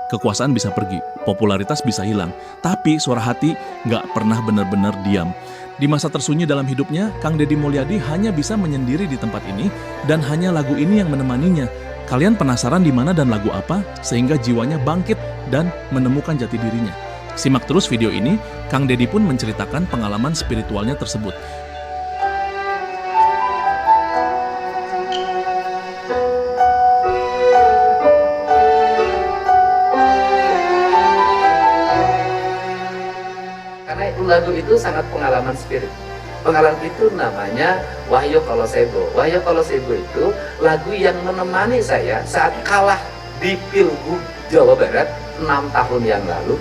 kekuasaan bisa pergi, popularitas bisa hilang, tapi suara hati nggak pernah benar-benar diam. Di masa tersunyi dalam hidupnya, Kang Deddy Mulyadi hanya bisa menyendiri di tempat ini dan hanya lagu ini yang menemaninya. Kalian penasaran di mana dan lagu apa sehingga jiwanya bangkit dan menemukan jati dirinya? Simak terus video ini, Kang Deddy pun menceritakan pengalaman spiritualnya tersebut. Karena lagu itu sangat pengalaman spirit. Pengalaman itu namanya Wahyu Kolosebo. Wahyu Kolosebo itu lagu yang menemani saya saat kalah di Pilgub Jawa Barat 6 tahun yang lalu.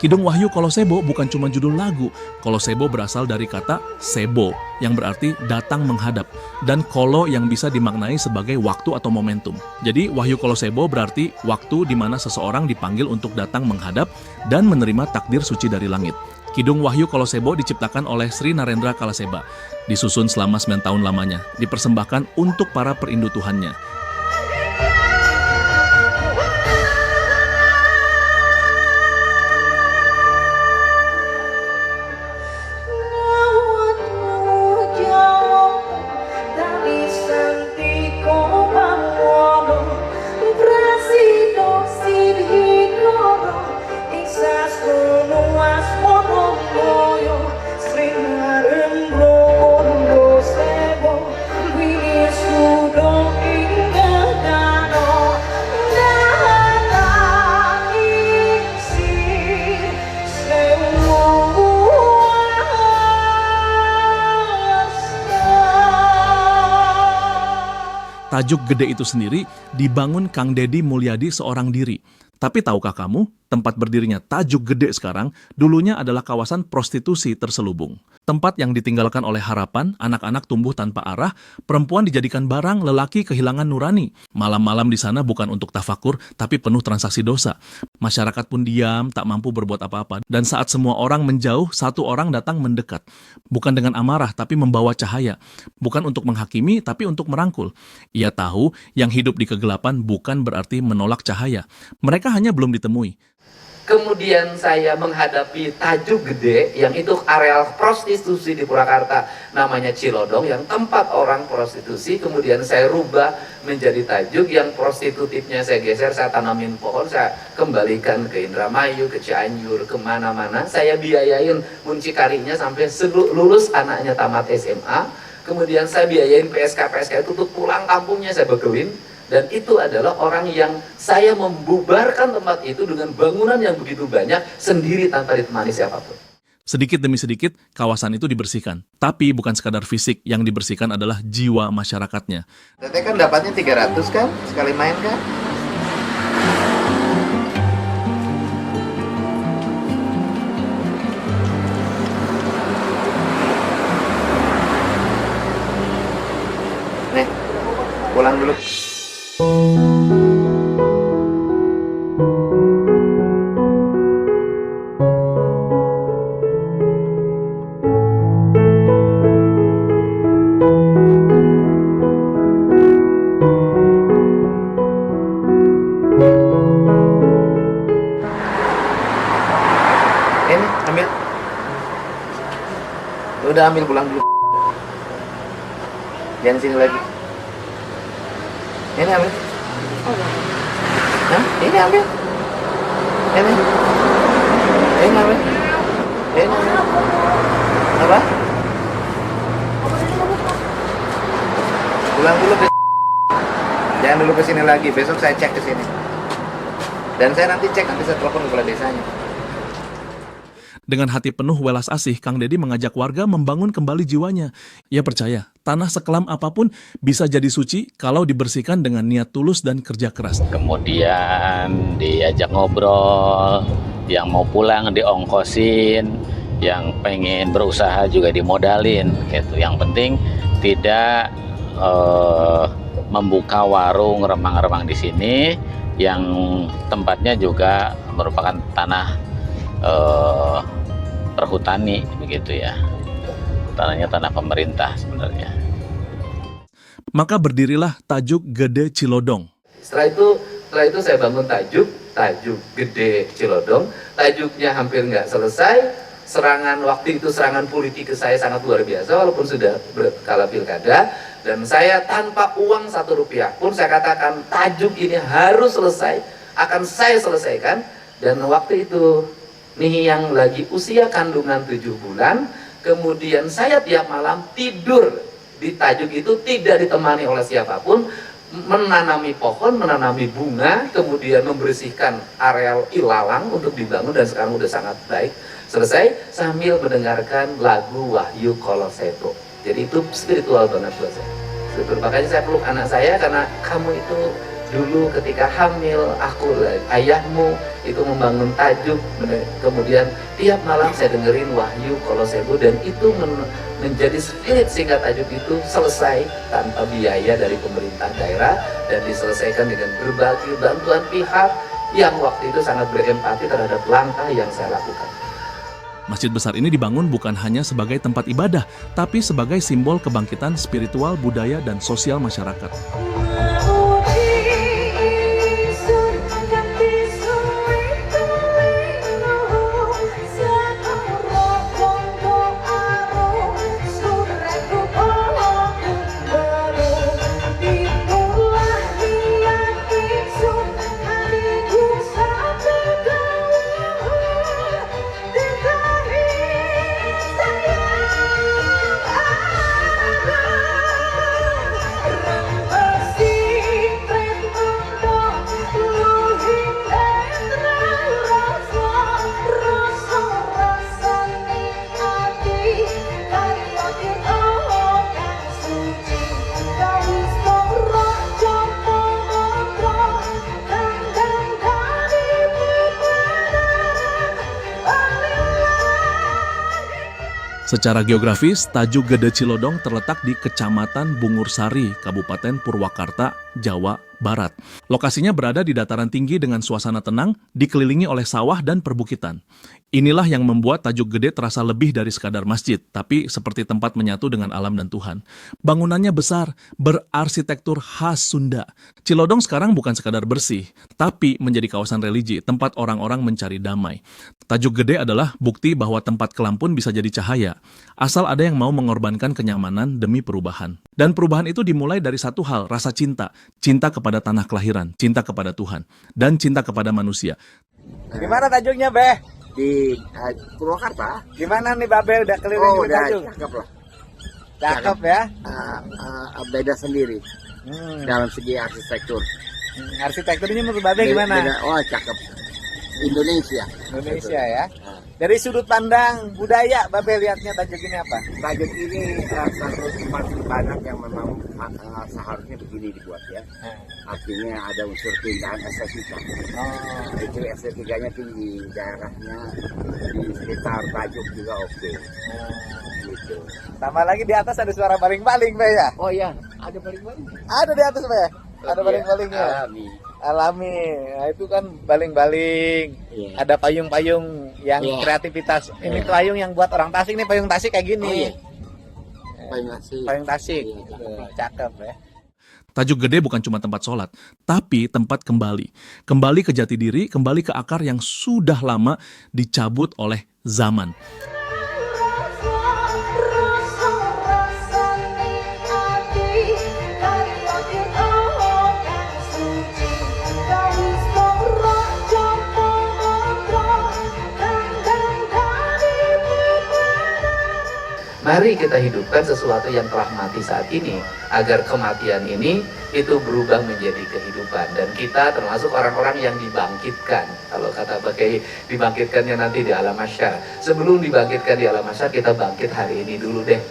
Kidung Wahyu Kolosebo bukan cuma judul lagu. Kolosebo berasal dari kata sebo, yang berarti datang menghadap, dan kolo yang bisa dimaknai sebagai waktu atau momentum. Jadi Wahyu Kolosebo berarti waktu di mana seseorang dipanggil untuk datang menghadap dan menerima takdir suci dari langit. Kidung Wahyu Kolosebo diciptakan oleh Sri Narendra Kalaseba, disusun selama 9 tahun lamanya, dipersembahkan untuk para perindu Tuhannya. Tajuk Gede itu sendiri dibangun Kang Deddy Mulyadi seorang diri. Tapi tahukah kamu, tempat berdirinya Tajuk Gede sekarang dulunya adalah kawasan prostitusi terselubung. Tempat yang ditinggalkan oleh harapan, anak-anak tumbuh tanpa arah, perempuan dijadikan barang, lelaki kehilangan nurani. Malam-malam di sana bukan untuk tafakur, tapi penuh transaksi dosa. Masyarakat pun diam, tak mampu berbuat apa-apa. Dan saat semua orang menjauh, satu orang datang mendekat. Bukan dengan amarah, tapi membawa cahaya. Bukan untuk menghakimi, tapi untuk merangkul. Ia tahu yang hidup di kegelapan bukan berarti menolak cahaya. Mereka hanya belum ditemui. Kemudian saya menghadapi Tajuk Gede, yang itu areal prostitusi di Purwakarta, namanya Cilodong, yang tempat orang prostitusi. Kemudian saya rubah menjadi Tajuk, yang prostitutifnya saya geser, saya tanamin pohon, saya kembalikan ke Indramayu, ke Cianjur, kemana-mana. Saya biayain muncikarinya sampai lulus anaknya tamat SMA. Kemudian saya biayain PSK itu untuk pulang kampungnya, saya bekelin. Dan itu adalah orang yang saya membubarkan tempat itu dengan bangunan yang begitu banyak sendiri tanpa ditemani siapapun. Sedikit demi sedikit, kawasan itu dibersihkan. Tapi bukan sekadar fisik, yang dibersihkan adalah jiwa masyarakatnya. Teteh kan dapatnya 300 kan, sekali main kan? Nih, pulang dulu. Ini ambil. Udah ambil, pulang dulu. Jangan sini lagi. Ini ambil. Hah? Ini ambil. Ini. Ini ambil. Ini ambil. Apa? Pulang dulu. Jangan dulu kesini lagi, besok saya cek kesini. Dan saya nanti cek, nanti saya telepon kepala desanya. Dengan hati penuh welas asih, Kang Dedi mengajak warga membangun kembali jiwanya. Ia percaya, tanah sekelam apapun bisa jadi suci kalau dibersihkan dengan niat tulus dan kerja keras. Kemudian diajak ngobrol, yang mau pulang diongkosin, yang pengen berusaha juga dimodalin gitu. Yang penting tidak membuka warung remang-remang di sini yang tempatnya juga merupakan tanah perhutani begitu ya. Tanahnya tanah pemerintah sebenarnya. Maka berdirilah Tajuk Gede Cilodong. Setelah itu saya bangun Tajuk Gede Cilodong. Tajuknya hampir nggak selesai. Waktu itu serangan politik ke saya sangat luar biasa, walaupun sudah berkala pilkada. Dan saya tanpa uang 1 rupiah pun saya katakan tajuk ini harus selesai, akan saya selesaikan. Dan waktu itu nih yang lagi usia kandungan 7 bulan, kemudian saya tiap malam tidur di tajuk itu tidak ditemani oleh siapapun, menanami pohon, menanami bunga, kemudian membersihkan areal ilalang untuk dibangun, dan sekarang udah sangat baik. Selesai sambil mendengarkan lagu Wahyu Koloseto. Jadi itu spiritual banget buat saya. Makanya saya peluk anak saya, karena kamu itu dulu ketika hamil aku, ayahmu itu membangun tajuk, kemudian tiap malam saya dengerin Wahyu Koloseto, dan itu menjadi spirit sehingga tajuk itu selesai tanpa biaya dari pemerintah daerah, dan diselesaikan dengan berbagai bantuan pihak yang waktu itu sangat berempati terhadap langkah yang saya lakukan. Masjid besar ini dibangun bukan hanya sebagai tempat ibadah, tapi sebagai simbol kebangkitan spiritual, budaya, dan sosial masyarakat. Secara geografis, Tajuk Gede Cilodong terletak di Kecamatan Bungursari, Kabupaten Purwakarta, Jawa Barat. Lokasinya berada di dataran tinggi dengan suasana tenang, dikelilingi oleh sawah dan perbukitan. Inilah yang membuat Tajuk Gede terasa lebih dari sekadar masjid, tapi seperti tempat menyatu dengan alam dan Tuhan. Bangunannya besar, berarsitektur khas Sunda. Cilodong sekarang bukan sekadar bersih, tapi menjadi kawasan religi, tempat orang-orang mencari damai. Tajuk Gede adalah bukti bahwa tempat kelam pun bisa jadi cahaya, asal ada yang mau mengorbankan kenyamanan demi perubahan. Dan perubahan itu dimulai dari satu hal, rasa cinta. Cinta kepada tanah kelahiran, cinta kepada Tuhan, dan cinta kepada manusia. Gimana tajuknya, Beh? Di Purwakarta. Gimana nih, Babel? Udah keliling Udah tajuk? cakep lah. Cakep ya? Beda sendiri dalam segi arsitektur. Arsitekturnya menurut Babel gimana? Oh, cakep. Indonesia. Indonesia ya. Dari sudut pandang budaya, Babel lihatnya tajuk ini apa? Tajuk ini satu tempat ibadah yang memang seharusnya begini dibuat ya. Artinya ada unsur keindahan estetika. Itu estetikanya tinggi, daerahnya di sekitar Tajuk juga oke. Gitu. Tambah lagi di atas ada suara baling-baling, Beh ya? Oh iya, ada baling-baling. Ada di atas, Beh. Ada baling-balingnya. Alami. Nah, itu kan baling-baling. Iya. Ada payung-payung yang kreativitas. Ini payung yang buat orang Tasik nih, payung Tasik kayak gini. Oh, iya. Payung Tasik. Iya, Cakep ya. Tajuk Gede bukan cuma tempat sholat, tapi tempat kembali. Kembali ke jati diri, kembali ke akar yang sudah lama dicabut oleh zaman. Mari kita hidupkan sesuatu yang telah mati saat ini, agar kematian ini itu berubah menjadi kehidupan. Dan kita termasuk orang-orang yang dibangkitkan. Kalau kata pakai dibangkitkannya nanti di alam mahsyar. Sebelum dibangkitkan di alam mahsyar, kita bangkit hari ini dulu deh.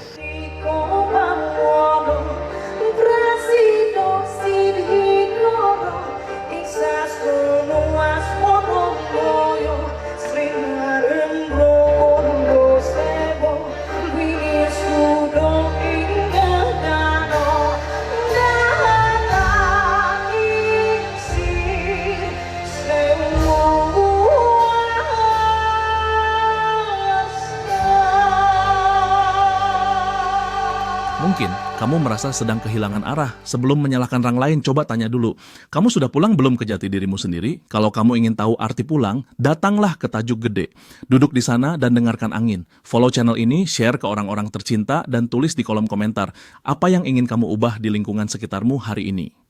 Mungkin kamu merasa sedang kehilangan arah. Sebelum menyalahkan orang lain, coba tanya dulu. Kamu sudah pulang belum ke jati dirimu sendiri? Kalau kamu ingin tahu arti pulang, datanglah ke Tajuk Gede. Duduk di sana dan dengarkan angin. Follow channel ini, share ke orang-orang tercinta, dan tulis di kolom komentar apa yang ingin kamu ubah di lingkungan sekitarmu hari ini.